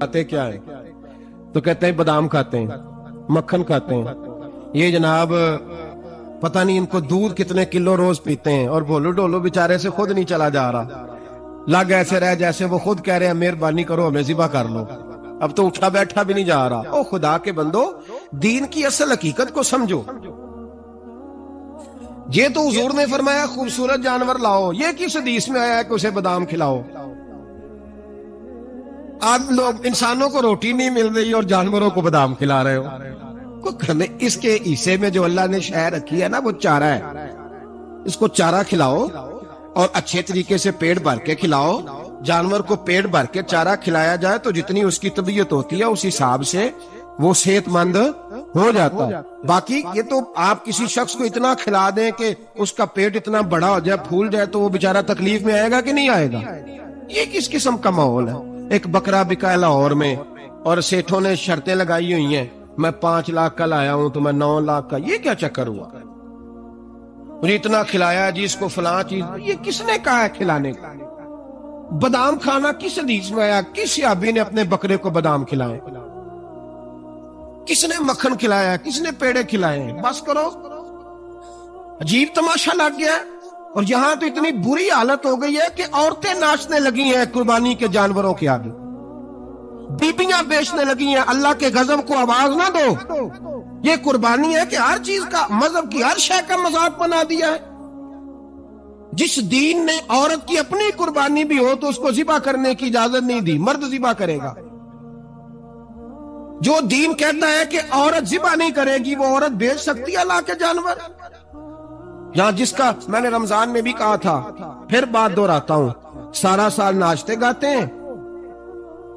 کھاتے کیا ہیں؟ تو کہتے ہیں بادام کھاتے ہیں، مکھن کھاتے ہیں۔ یہ جناب پتہ نہیں ان کو دودھ کتنے کلو روز پیتے ہیں، اور بولو ڈولو بیچارے سے خود نہیں چلا جا رہا، لگ ایسے رہ جیسے وہ خود کہہ رہے ہیں مہربانی کرو ہمیں ذبح کر لو، اب تو اٹھا بیٹھا بھی نہیں جا رہا۔ او خدا کے بندو، دین کی اصل حقیقت کو سمجھو۔ یہ تو حضور نے فرمایا خوبصورت جانور لاؤ، یہ کس حدیث میں آیا ہے کہ اسے بادام کھلاؤ؟ آپ لوگ انسانوں کو روٹی نہیں مل رہی اور جانوروں کو بادام کھلا رہے ہو۔ اس کے حصے میں جو اللہ نے شے رکھی ہے نا وہ چارہ ہے، اس کو چارہ کھلاؤ اور اچھے طریقے سے پیٹ بھر کے کھلاؤ۔ جانور کو پیٹ بھر کے چارہ کھلایا جائے تو جتنی اس کی طبیعت ہوتی ہے اس حساب سے وہ صحت مند ہو جاتا ہے۔ باقی یہ تو آپ کسی شخص کو اتنا کھلا دیں کہ اس کا پیٹ اتنا بڑا ہو جائے، پھول جائے، تو وہ بیچارہ تکلیف میں آئے گا کہ نہیں آئے گا؟ یہ کس قسم کا ماحول ہے؟ ایک بکرا بکا لاہور میں اور سیٹھوں نے شرطیں لگائی ہوئی ہیں، میں 5 لاکھ کا لایا ہوں تو میں 9 لاکھ کا۔ یہ کیا چکر ہوا؟ مجھے اتنا کھلایا جی اس کو فلاں چیز، یہ کس نے کہا ہے کھلانے کا؟ بادام کھانا کس حدیث میں آیا؟ کس صحابی نے اپنے بکرے کو بادام کھلائے؟ کس نے مکھن کھلایا؟ کس نے پیڑے کھلائے؟ بس کرو، عجیب تماشا لگ گیا ہے۔ اور یہاں تو اتنی بری حالت ہو گئی ہے کہ عورتیں ناچنے لگی ہیں قربانی کے جانوروں کے آگے، بیبیاں بیچنے لگی ہیں۔ اللہ کے غضب کو آواز نہ دو۔ یہ قربانی ہے کہ ہر چیز کا، مذہب کی ہر شے کا مذاق بنا دیا ہے۔ جس دین نے عورت کی اپنی قربانی بھی ہو تو اس کو ذبح کرنے کی اجازت نہیں دی، مرد ذبح کرے گا۔ جو دین کہتا ہے کہ عورت ذبح نہیں کرے گی، وہ عورت بیچ سکتی ہے اللہ کے جانور؟ یہاں جس کا میں نے رمضان میں بھی کہا تھا، پھر بات دہراتا ہوں، سارا سال ناچتے گاتے ہیں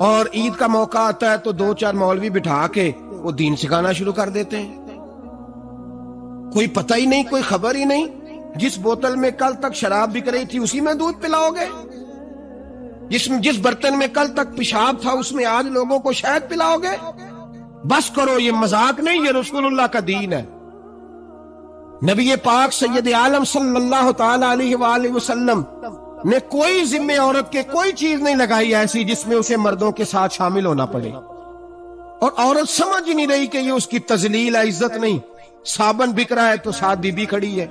اور عید کا موقع آتا ہے تو 2-4 مولوی بٹھا کے وہ دین سکھانا شروع کر دیتے ہیں۔ کوئی پتہ ہی نہیں، کوئی خبر ہی نہیں۔ جس بوتل میں کل تک شراب بک رہی تھی اسی میں دودھ پلاؤ گے؟ جس برتن میں کل تک پیشاب تھا اس میں آج لوگوں کو شہد پلاؤ گے؟ بس کرو، یہ مذاق نہیں، یہ رسول اللہ کا دین ہے۔ نبی پاک سید عالم صلی اللہ تعالی علیہ وآلہ وسلم نے کوئی ذمہ عورت کے کوئی چیز نہیں لگائی ایسی جس میں اسے مردوں کے ساتھ شامل ہونا پڑے، اور عورت سمجھ ہی نہیں رہی کہ یہ اس کی تذلیل ہے، عزت نہیں۔ صابن بک رہا ہے تو ساتھ بی بی کھڑی ہے،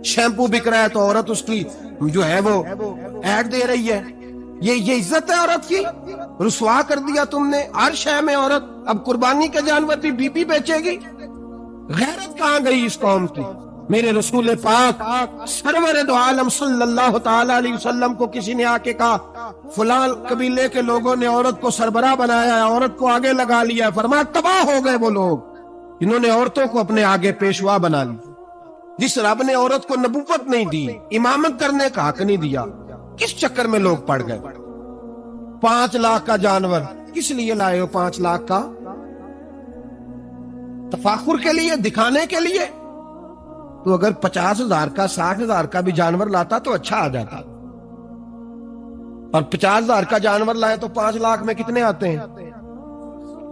شیمپو بک رہا ہے تو عورت اس کی جو ہے وہ ایڈ دے رہی ہے۔ یہ عزت ہے عورت کی؟ رسوا کر دیا تم نے ہر شے میں عورت۔ اب قربانی کے جانور بھی بی بی بیچے گی؟ غیرت کہاں گئی اس قوم کی؟ میرے رسول پاک سرور دو عالم صلی اللہ تعالی علیہ وسلم کو کسی نے آ کے کہا فلاں قبیلے کے لوگوں نے عورت کو سربراہ بنایا ہے، عورت کو آگے لگا لیا ہے۔ فرمایا تباہ ہو گئے وہ لوگ جنہوں نے عورتوں کو اپنے آگے پیشوا بنا لی۔ جس رب نے عورت کو نبوت نہیں دی، امامت کرنے کا حق نہیں دیا، کس چکر میں لوگ پڑ گئے؟ 5 لاکھ کا جانور کس لیے لائے ہو؟ 5 لاکھ کا تفاخر کے لیے، دکھانے کے لیے؟ تو اگر 50,000 کا 60,000 کا بھی جانور لاتا تو اچھا آ جاتا، اور 50,000 کا جانور لائے تو 5 لاکھ میں کتنے آتے ہیں؟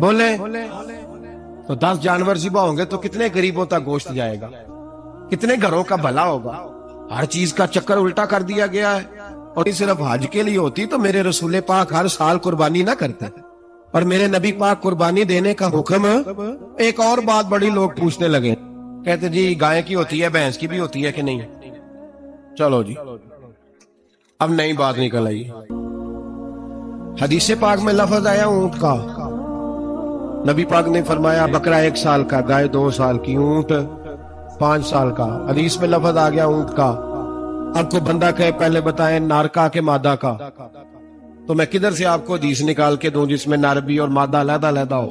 بولے تو 10 جانور ذبح ہوں گے تو کتنے غریبوں تک گوشت جائے گا؟ کتنے گھروں کا بھلا ہوگا؟ ہر چیز کا چکر الٹا کر دیا گیا ہے۔ اور صرف حج کے لیے ہوتی تو میرے رسول پاک ہر سال قربانی نہ کرتے، اور میرے نبی پاک قربانی دینے کا حکم۔ ایک اور بات بڑی لوگ پوچھنے لگے، کہتے جی گائے کی ہوتی ہے، بھینس کی بھی ہوتی ہے کہ نہیں؟ چلو جی، اب نئی بات نکل آئی۔ حدیث پاک میں لفظ آیا اونٹ کا، نبی پاک نے فرمایا بکرا 1 سال کا، گائے 2 سال کی، اونٹ 5 سال کا۔ حدیث میں لفظ آ گیا اونٹ کا۔ اب کو بندہ کہے پہلے بتائیں نر کا کہ مادہ کا، تو میں کدھر سے آپ کو حدیث نکال کے دوں جس میں نر بھی اور مادہ علیحدہ علیحدہ ہو؟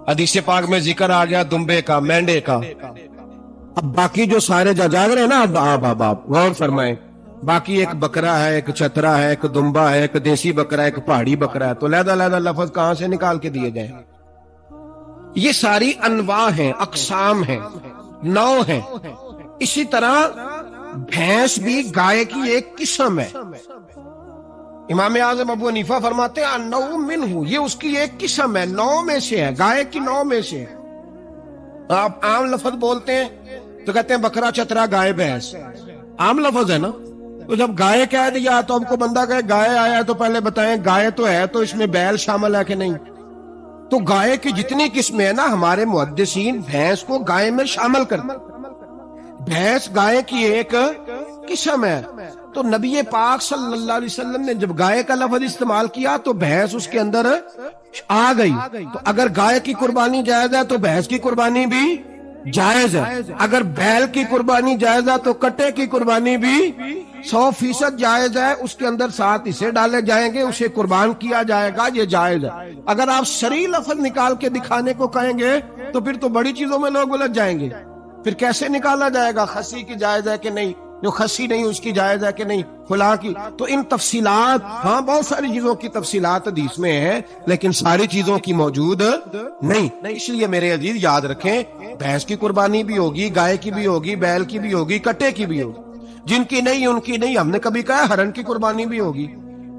حدیث پاک میں ذکر آ گیا دمبے کا، مینڈے کا۔ اب باقی جو سارے جاگ رہے ہیں نا، آپ غور فرمائیں، باقی ایک بکرا ہے، ایک چترا ہے، ایک دمبا ہے، ایک دیسی بکرا ہے، ایک پہاڑی بکرا ہے، تو علیحدہ علیحدہ لفظ کہاں سے نکال کے دیے جائیں؟ یہ ساری انواع ہیں، اقسام ہیں، نوع ہیں۔ اسی طرح بھینس بھی گائے کی ایک قسم ہے۔ امام اعظم ابو حنیفہ فرماتے ہیں النوع منہ، یہ اس کی ایک قسم ہے، نوع میں سے ہے، گائے کی نوع میں سے ہے۔ آپ عام لفظ بولتے ہیں تو کہتے ہیں بکرا چترا گائے بھینس، عام لفظ ہے نا، تو جب گائے کہہ دیا تو ہم کو بندہ کہے گائے آیا تو پہلے بتائیں گائے تو ہے تو اس میں بیل شامل ہے کہ نہیں؟ تو گائے کی جتنی قسمیں ہیں نا ہمارے محدثین بھینس کو گائے میں شامل کرتے، بھینس گائے کی ایک قسم ہے۔ تو نبی پاک صلی اللہ علیہ وسلم نے جب گائے کا لفظ استعمال کیا تو بھینس اس کے اندر آ گئی۔ تو اگر گائے کی قربانی جائز ہے تو بھینس کی قربانی بھی جائز ہے، اگر بیل کی قربانی جائز ہے تو کٹے کی قربانی بھی 100% جائز ہے، اس کے اندر 7 حصے ڈالے جائیں گے، اسے قربان کیا جائے گا، یہ جائز ہے۔ اگر آپ شرعی لفظ نکال کے دکھانے کو کہیں گے تو پھر تو بڑی چیزوں میں لوگ الجھ جائیں گے، پھر کیسے نکالا جائے گا خسی کی جائز ہے کہ نہیں، جو خسی نہیں اس کی جائز ہے کہ نہیں، فلاں کی۔ تو ان تفصیلات، ہاں بہت ساری چیزوں کی تفصیلات حدیث میں ہیں لیکن ساری چیزوں کی موجود نہیں۔ اس لیے میرے عزیز یاد رکھیں، بھینس کی قربانی بھی ہوگی، گائے کی بھی ہوگی، بیل کی بھی ہوگی، کٹے کی بھی ہوگی، جن کی نہیں ان کی نہیں۔ ہم نے کبھی کہا ہرن کی قربانی بھی ہوگی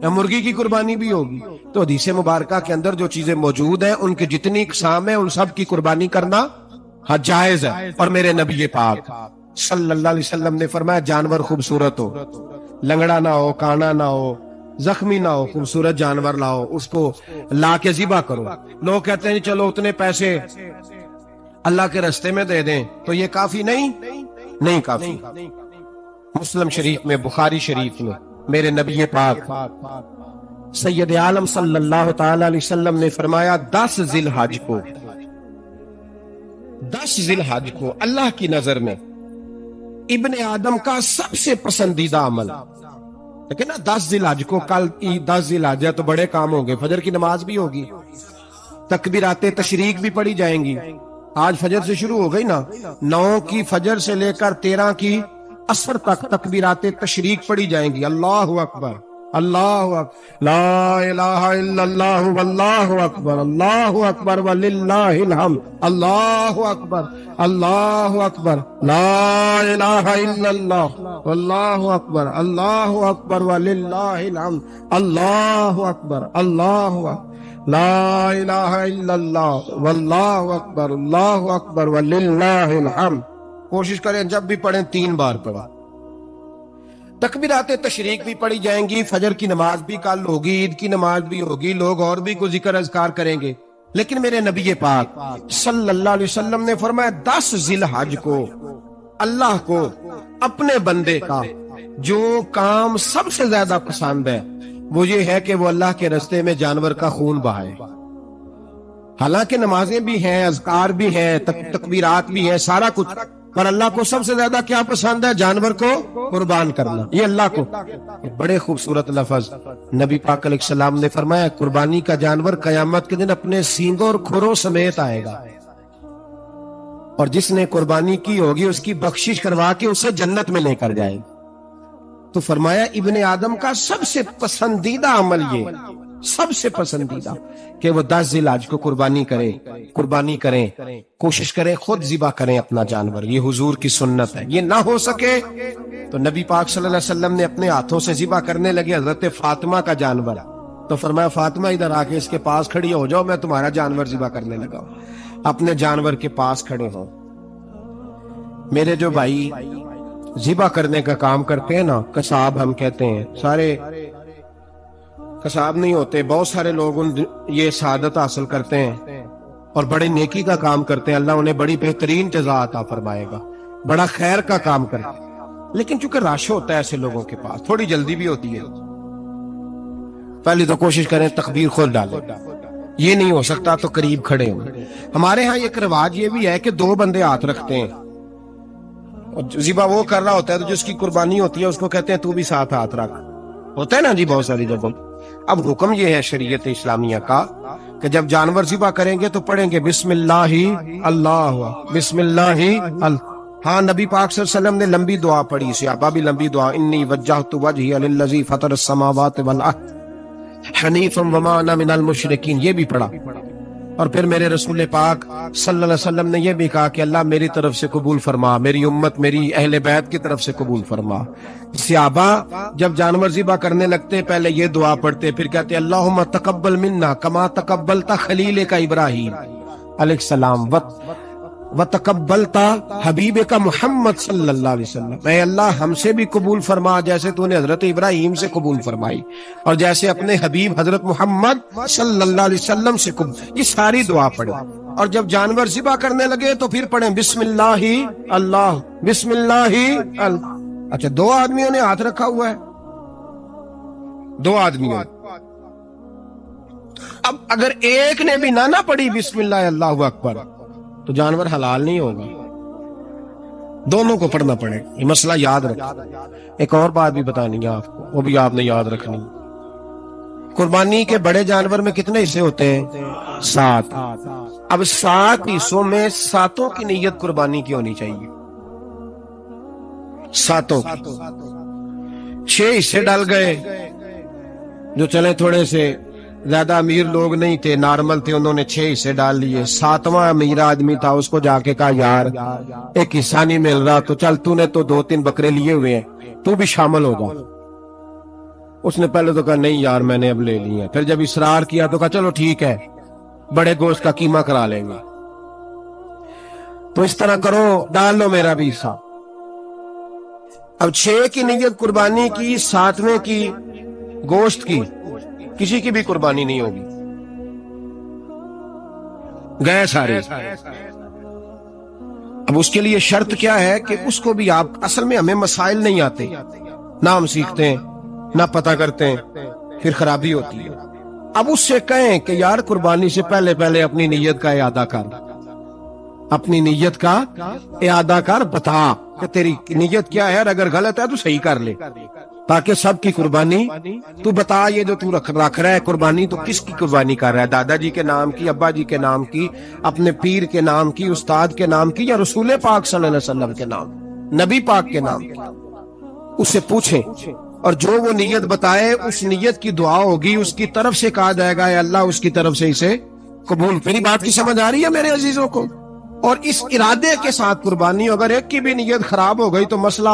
یا مرغی کی قربانی بھی ہوگی؟ تو حدیث مبارکہ کے اندر جو چیزیں موجود ہیں ان کی جتنی اقسام ہیں ان سب کی قربانی کرنا ہاں جائز ہے۔ اور میرے نبی پاک صلی اللہ علیہ وسلم نے فرمایا جانور خوبصورت ہو، لنگڑا نہ ہو، کانا نہ ہو، زخمی نہ ہو، خوبصورت جانور لاؤ، اس کو لا کے ذبح کرو۔ لوگ کہتے ہیں چلو اتنے پیسے اللہ کے رستے میں دے دیں، تو یہ کافی نہیں کافی۔ مسلم شریف میں، بخاری شریف میں میرے نبی پاک سید عالم صلی اللہ تعالی علیہ وسلم نے فرمایا 10 ذی الحج کو اللہ کی نظر میں ابن آدم کا سب سے پسندیدہ عمل، لیکن نا 10 ذی الحج کو، کل 10 ذی الحج ہے تو بڑے کام ہوں گے، فجر کی نماز بھی ہوگی، تکبیرات تشریق بھی پڑھی جائیں گی۔ آج فجر سے شروع ہو گئی نا، 9 کی فجر سے لے کر 13 کی عصر تک تکبیرات تشریق پڑھی جائیں گی۔ اللہ اکبر، اللہ اکبر، لا الہ الا اللہ واللہ اکبر، اللہ اکبر وللہ الحمد، اللہ اکبر، اللہ اکبر، لا الہ الا اللہ واللہ اکبر، اللہ اکبر وللہ الحمد، اللہ اکبر، اللہ اکبر، لا الہ الا اللہ واللہ اکبر، اللہ اکبر وللہ الحمد۔ کوشش کریں جب بھی پڑھیں 3 بار پڑھیں۔ تکبیرات تشریق بھی پڑھی جائیں گی، فجر کی نماز بھی کل ہوگی، عید کی نماز بھی ہوگی، لوگ اور بھی کوئی ذکر اذکار کریں گے، لیکن میرے نبی پاک صلی اللہ علیہ وسلم نے فرمایا 10 ذی الحج کو اللہ کو اپنے بندے کا جو کام سب سے زیادہ پسند ہے وہ یہ ہے کہ وہ اللہ کے رستے میں جانور کا خون بہائے۔ حالانکہ نمازیں بھی ہیں، اذکار بھی ہیں، تکبیرات بھی ہیں، سارا کچھ، پر اللہ کو سب سے زیادہ کیا پسند ہے؟ جانور کو قربان کرنا۔ یہ اللہ کو بڑے خوبصورت لفظ نبی پاک علیہ السلام نے فرمایا قربانی کا جانور قیامت کے دن اپنے سینگوں اور کھروں سمیت آئے گا، اور جس نے قربانی کی ہوگی اس کی بخشش کروا کے اسے جنت میں لے کر جائے گا۔ تو فرمایا ابن آدم کا سب سے پسندیدہ عمل یہ، سب سے پسندیدہ، کہ وہ 10 ذی الحج کو قربانی کریں، کوشش کریں خود ذبح کریں اپنا جانور۔ یہ حضور کی سنت ہے۔ یہ نہ ہو سکے تو نبی پاک صلی اللہ علیہ وسلم نے اپنے ہاتھوں سے ذبح کرنے لگے حضرت فاطمہ کا جانور، تو فرمایا فاطمہ ادھر آ کے اس کے پاس کھڑی ہو جاؤ، میں تمہارا جانور ذبح کرنے لگا ہوں۔ اپنے جانور کے پاس کھڑے ہوں۔ میرے جو بھائی ذبح کرنے کا کام کرتے ہیں نا، قصاب ہم کہتے ہیں، سارے قصاب نہیں ہوتے، بہت سارے لوگ یہ سعادت حاصل کرتے ہیں اور بڑے نیکی کا کام کرتے ہیں، اللہ انہیں بڑی بہترین جزا عطا فرمائے گا، بڑا خیر کا کام کرتے ہیں، لیکن چونکہ رش ہوتا ہے ایسے لوگوں کے پاس، تھوڑی جلدی بھی ہوتی ہے، پہلے تو کوشش کریں تکبیر خود ڈالیں، یہ نہیں ہو سکتا تو قریب کھڑے ہوں۔ ہمارے ہاں ایک رواج یہ بھی ہے کہ 2 بندے ہاتھ رکھتے ہیں، ذبح وہ کر رہا ہوتا ہے تو جس کی قربانی ہوتی ہے اس کو کہتے ہیں تو بھی ساتھ ہاتھ رکھ، ہوتا ہے نا جی بہت ساری جگہوں۔ اب حکم یہ ہے شریعت اسلامیہ کا کہ جب جانور ذبح کریں گے تو پڑھیں گے بسم اللہ اللہ، بسم اللہ اللہ۔ ہاں نبی پاک صلی اللہ علیہ وسلم نے لمبی دعا پڑھی، صحابہ بھی لمبی دعا، انی وجہت وجہی للذی فطر السماوات والارض حنیفا وما انا من المشرکین، یہ بھی پڑھا۔ اور پھر میرے رسول پاک صلی اللہ علیہ وسلم نے یہ بھی کہا کہ اللہ میری طرف سے قبول فرما، میری امت، میری اہل بیت کی طرف سے قبول فرما۔ صحابہ جب جانور ذبح کرنے لگتے پہلے یہ دعا پڑھتے، پھر کہتے اللہم تقبل منا کما تقبلت خلیلک ابراہیم علیہ السلام وتقبلتا حبیب کا محمد صلی اللہ علیہ وسلم، اے اللہ ہم سے بھی قبول فرما جیسے تو نے حضرت ابراہیم سے قبول فرمائی اور جیسے اپنے حبیب حضرت محمد صلی اللہ علیہ وسلم سے قبول۔ یہ ساری دعا پڑھے، اور جب جانور ذبح کرنے لگے تو پھر پڑھیں بسم اللہ اللہ، بسم اللہ اللہ۔ اچھا، دو آدمیوں نے ہاتھ رکھا ہوا ہے، دو آدمیوں، اب اگر ایک نے بھی نہ پڑھی بسم اللہ اللہ اکبر تو جانور حلال نہیں ہوگا، دونوں کو پڑھنا پڑے گا۔ یہ مسئلہ یاد رکھیں۔ ایک اور بات بھی بتانی ہے آپ کو، وہ بھی آپ نے یاد رکھنی۔ قربانی کے بڑے جانور میں کتنے حصے ہوتے ہیں؟ 7۔ اب 7 حصوں میں 7 کی نیت قربانی کی ہونی چاہیے، 7 کی۔ 6 حصے ڈال گئے، جو چلے تھوڑے سے زیادہ امیر لوگ نہیں تھے، نارمل تھے، انہوں نے 6 حصے ڈال لیے۔ 7واں امیر آدمی تھا، اس کو جا کے کہا یار ایک حصہ نہیں مل رہا، تو چل تو نے تو 2-3 بکرے لیے ہوئے ہیں، تو بھی شامل ہوگا۔ اس نے پہلے تو کہا نہیں یار میں نے اب لے لی ہے، پھر جب اصرار کیا تو کہا چلو ٹھیک ہے بڑے گوشت کا قیمہ کرا لیں گے۔ تو اس طرح کرو، ڈال لو میرا بھی حصہ۔ اب 6 کی نیت قربانی کی، 7ویں کی گوشت کی، کسی کی بھی قربانی نہیں ہوگی، گئے سارے۔ اب اس کے لیے شرط کیا ہے کہ اس کو بھی آپ، اصل میں ہمیں مسائل نہیں آتے، نہ ہم سیکھتے ہیں نہ پتہ کرتے ہیں، پھر خرابی ہوتی ہے۔ اب اس سے کہیں کہ یار قربانی سے پہلے اپنی نیت کا اعادہ کر، اپنی نیت کا اعادہ کر، بتا کہ تیری نیت کیا ہے، اور اگر غلط ہے تو صحیح کر لے، تاکہ سب کی قربانی تو بتا۔ یہ جو تو رکھ رہا ہے قربانی، تو کس کی قربانی کر رہا ہے؟ دادا جی کے نام کی، ابا جی کے نام کی، اپنے پیر کے نام کی، استاد کے نام کی، یا رسول پاک صلی اللہ علیہ وسلم کے نام، نبی پاک کے نام کی؟ اس سے پوچھیں، اور جو وہ نیت بتائے اس نیت کی دعا ہوگی، اس کی طرف سے کہا جائے گا اے اللہ اس کی طرف سے اسے قبول۔ میری بات کی سمجھ آ رہی ہے میرے عزیزوں کو؟ اور اس ارادے کے ساتھ قربانی، اگر ایک کی بھی نیت خراب ہو گئی تو مسئلہ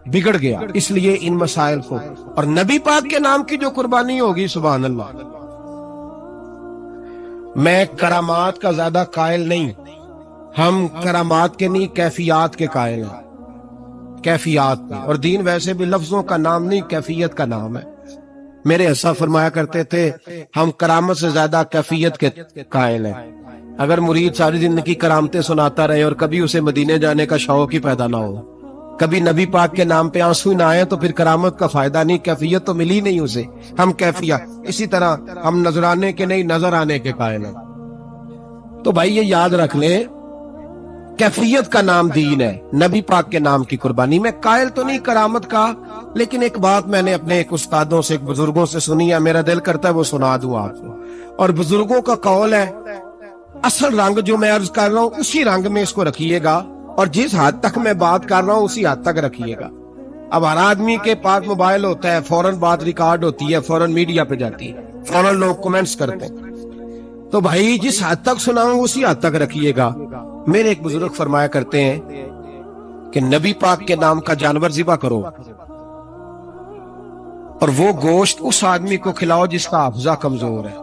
بگڑ گیا۔ اس لیے ان مسائل کو، اور نبی پاک کے نام کی جو قربانی ہوگی، سبحان اللہ، میں کرامات کا زیادہ قائل نہیں، ہم کرامات کے نہیں کیفیات کے قائل ہیں، کیفیات میں۔ اور دین ویسے بھی لفظوں کا نام نہیں، کیفیت کا نام ہے۔ میرے حصہ فرمایا کرتے تھے ہم کرامت سے زیادہ کیفیت کے قائل ہیں۔ اگر مرید ساری زندگی کرامتیں سناتا رہے اور کبھی اسے مدینے جانے کا شوق ہی پیدا نہ ہو، کبھی نبی پاک کے نام پہ آنسو نہ آئے، تو پھر کرامت کا فائدہ نہیں، کیفیت تو ملی نہیں اسے۔ ہم کیفیت، اسی طرح ہم نظرانے کے نہیں نظر آنے کے قائل ہیں۔ تو بھائی یہ یاد رکھ لیں، کیفیت کا نام دین ہے، نبی پاک کے نام کی قربانی۔ میں قائل تو نہیں کرامت کا، لیکن ایک بات میں نے اپنے ایک استادوں سے، ایک بزرگوں سے سنی ہے، میرا دل کرتا ہے وہ سنا دوں آپ کو۔ اور بزرگوں کا قول ہے اصل رنگ جو میں عرض کر رہا ہوں اسی رنگ میں اس کو رکھیے گا، اور جس حد تک میں بات کر رہا ہوں اسی حد تک رکھیے گا۔ اب ہر آدمی کے پاس موبائل ہوتا ہے، فوراً بات ریکارڈ ہوتی ہے، فوراً میڈیا پہ جاتی ہے، فوراً لوگ کمنٹس کرتے ہیں۔ تو بھائی جس حد تک سناؤں اسی حد تک رکھیے گا۔ میرے ایک بزرگ فرمایا کرتے ہیں کہ نبی پاک کے نام کا جانور ذبح کرو، اور وہ گوشت اس آدمی کو کھلاؤ جس کا حافظہ کمزور ہے،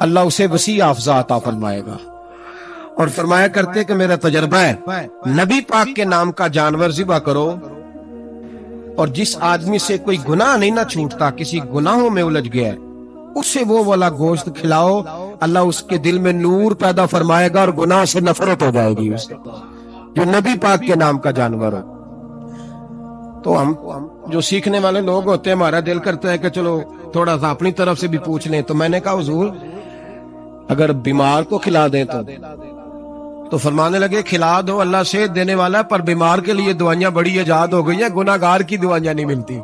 اللہ اسے وسیع حافظہ عطا فرمائے گا۔ اور فرمایا کرتے کہ میرا تجربہ ہے، نبی پاک کے نام کا جانور ذبح کرو، اور جس آدمی سے کوئی گناہ نہیں نہ چھوٹتا، کسی گناہوں میں الجھ گیا ہے، اسے وہ والا گوشت کھلاؤ، اللہ اس کے دل میں نور پیدا فرمائے گا، اور گناہ سے نفرت ہو جائے گی اسے، جو نبی پاک کے نام کا جانور ہو۔ تو ہم جو سیکھنے والے لوگ ہوتے ہیں، ہمارا دل کرتا ہے کہ چلو تھوڑا سا اپنی طرف سے بھی پوچھ لیں۔ تو میں نے کہا حضور اگر بیمار کو کھلا دیں تو فرمانے لگے کھلا دو، اللہ صحت دینے والا ہے، پر بیمار کے لیے دوائیاں بڑی ایجاد ہو گئی ہیں، گناہ گار کی دوائیاں نہیں ملتی،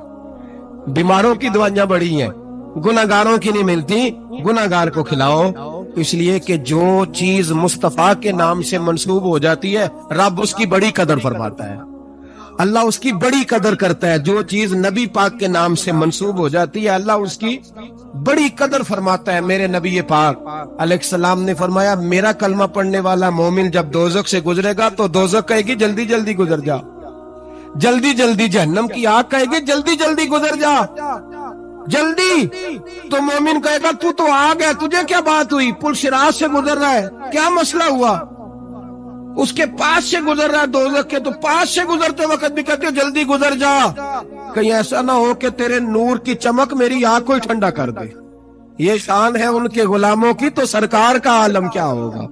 بیماروں کی دوائیاں بڑی ہیں، گناہ گاروں کی نہیں ملتی، گناہ گار کو کھلاؤ۔ اس لیے کہ جو چیز مصطفیٰ کے نام سے منسوب ہو جاتی ہے، رب اس کی بڑی قدر فرماتا ہے، اللہ اس کی بڑی قدر کرتا ہے۔ جو چیز نبی پاک کے نام سے منسوب ہو جاتی ہے، اللہ اس کی بڑی قدر فرماتا ہے۔ میرے نبی پاک علیہ السلام نے فرمایا میرا کلمہ پڑھنے والا مومن جب دوزخ سے گزرے گا تو دوزخ کہے گی جلدی جلدی گزر جا، جلدی جلدی، جہنم کی آگ کہے گی جلدی جلدی گزر جا، جلدی۔ تو مومن کہے گا تو آگ ہے، تجھے کیا بات ہوئی، پل صراط سے گزر رہا ہے، کیا مسئلہ ہوا؟ اس کے پاس سے گزر رہا ہے دوزخ کے، تو پاس سے گزرتے وقت بھی کہتے جلدی گزر جا، کہیں ایسا نہ ہو کہ تیرے نور کی چمک میری آنکھ کو ہی ٹھنڈا کر دے۔ یہ شان ہے ان کے غلاموں کی، تو سرکار کا عالم کیا ہوگا۔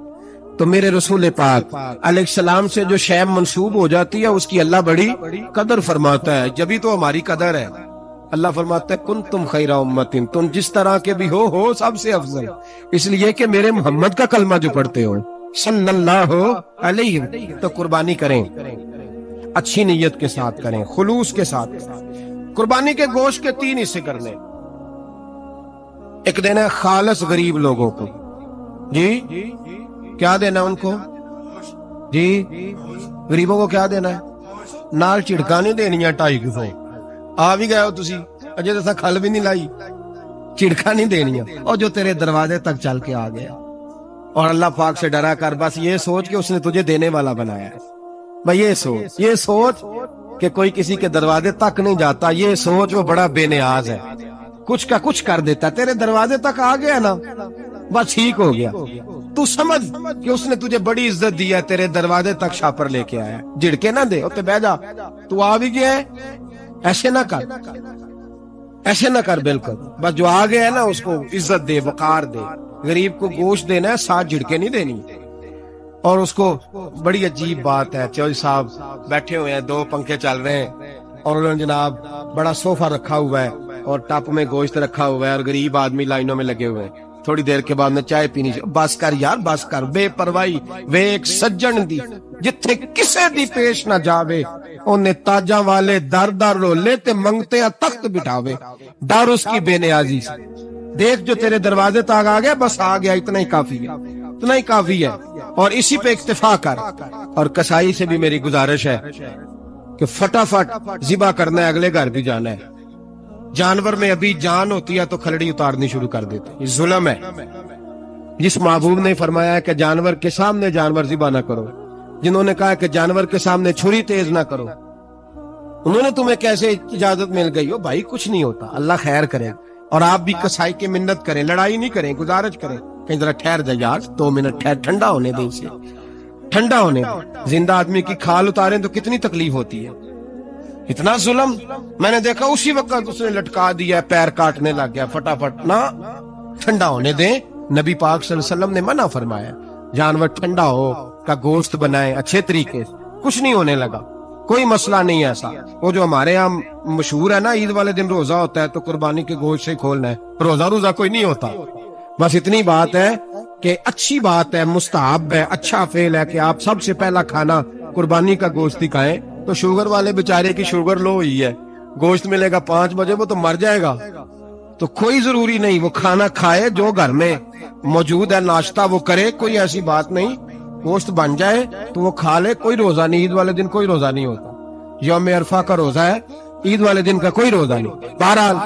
تو میرے رسول پاک علیہ السلام سے جو شے منسوب ہو جاتی ہے اس کی اللہ بڑی قدر فرماتا ہے، جبھی تو ہماری قدر ہے۔ اللہ فرماتا ہے کنتم خیر امت، تم جس طرح کے بھی ہو سب سے افضل، اس لیے کہ میرے محمد کا کلمہ جو پڑھتے ہو صلی اللہ علیہ، تو قربانی کریں، اچھی نیت کے ساتھ کریں، خلوص کے ساتھ۔ قربانی کے گوشت کے 3 حصے کرنے، ایک دینا ہے خالص غریب لوگوں کو، جی کیا دینا ان کو، جی غریبوں کو کیا دینا ہے، نال چڑکا نہیں دینی ہے 2.5 کلو، آ بھی گئے ہو تسی اجے تو کھل بھی نہیں لائی، چڑکا نہیں دینی ہے، اور جو تیرے دروازے تک چل کے آ گیا، اور اللہ پاک سے ڈرا کر بس یہ سوچ کہ اس نے تجھے دینے والا بنایا ہے، بھائی یہ سوچ کہ کوئی کسی کے دروازے تک نہیں جاتا، یہ سوچ وہ بڑا بے نیاز ہے، کچھ کا کچھ کر دیتا، تیرے دروازے تک آ گیا نا بس ٹھیک ہو گیا۔ تو سمجھ کہ اس نے تجھے بڑی عزت دی ہے، تیرے دروازے تک شاپر لے کے آیا، جھڑکے نہ دے، اوتے بیٹھ جا، تو آ بھی گیا ہے، ایسے نہ کر، ایسے نہ کر، بالکل بس جو آ گیا ہے نا اس کو عزت دے، وقار دے۔ غریب کو گوشت دینا ہے، 7 جھڑکے نہیں دینی۔ اور اس کو بڑی عجیب بات ہے، چودھری صاحب بیٹھے ہوئے ہیں، 2 پنکھے چل رہے ہیں، اور انہوں نے جناب بڑا صوفہ رکھا ہوا ہے اور ٹپ میں گوشت رکھا ہوا ہے، اور غریب آدمی لائنوں میں لگے ہوئے ہیں، تھوڑی دیر کے بعد میں چائے پینی، بس کر یار بس کر، بے پرواہی وے ایک سجن دی جتھے کسے دی پیش نہ جاوے، انہیں تاجاں والے در در رولے تے منگتے تخت بٹھاوے، ڈر اس کی بے نیازی سے، دیکھ جو تیرے دروازے تک آ گیا، بس آ گیا، اتنا ہی کافی ہے، اتنا ہی کافی ہے، اور اسی پہ اکتفا کر۔ اور کسائی سے بھی میری گزارش ہے کہ فٹافٹ ذبح کرنا ہے، اگلے گھر بھی جانا ہے، جانور میں ابھی جان ہوتی ہے تو کھلڑی اتارنی شروع کر دیتے، یہ ظلم ہے۔ جس محبوب نے فرمایا ہے کہ جانور کے سامنے جانور ذبح نہ کرو، جنہوں نے کہا کہ جانور کے سامنے چھری تیز نہ کرو، انہوں نے تمہیں کیسے اجازت مل گئی ہو؟ بھائی کچھ نہیں ہوتا، اللہ خیر کرے۔ اور آپ بھی کسائی کی منت کریں، لڑائی نہیں کریں، گزارش کریں، کہیں ذرا ٹھہر جائے یار، 2 منٹ ٹھہر، ٹھنڈا ہونے دیں، اسے ٹھنڈا ہونے دیں۔ زندہ آدمی کی کھال اتاریں تو کتنی تکلیف ہوتی ہے، اتنا ظلم میں نے دیکھا، اسی وقت اس نے لٹکا دیا، پیر کاٹنے لگ گیا، فٹافٹ نہ، ٹھنڈا ہونے دیں۔ نبی پاک صلی اللہ علیہ وسلم نے منع فرمایا جانور ٹھنڈا ہو کا گوشت بنائیں اچھے طریقے سے، کچھ نہیں ہونے لگا، کوئی مسئلہ نہیں ہے ایسا۔ وہ جو ہمارے یہاں مشہور ہے نا، عید والے دن روزہ ہوتا ہے تو قربانی کے گوشت سے کھولنا ہے، روزہ کوئی نہیں ہوتا، بس اتنی بات ہے کہ اچھی بات ہے، مستحب ہے، اچھا فعل ہے کہ آپ سب سے پہلا کھانا قربانی کا گوشت ہی کھائیں۔ تو شوگر والے بیچارے کی شوگر لو ہوئی ہے، گوشت ملے گا 5 بجے، وہ تو مر جائے گا، تو کوئی ضروری نہیں، وہ کھانا کھائے جو گھر میں موجود ہے، ناشتہ وہ کرے، کوئی ایسی بات نہیں، گوشت بن جائے تو وہ کھا لے، کوئی روزہ نہیں، عید والے دن کوئی روزہ نہیں ہوتا، یوم عرفہ کا روزہ ہے، عید والے دن کا کوئی روزہ نہیں۔ بہرحال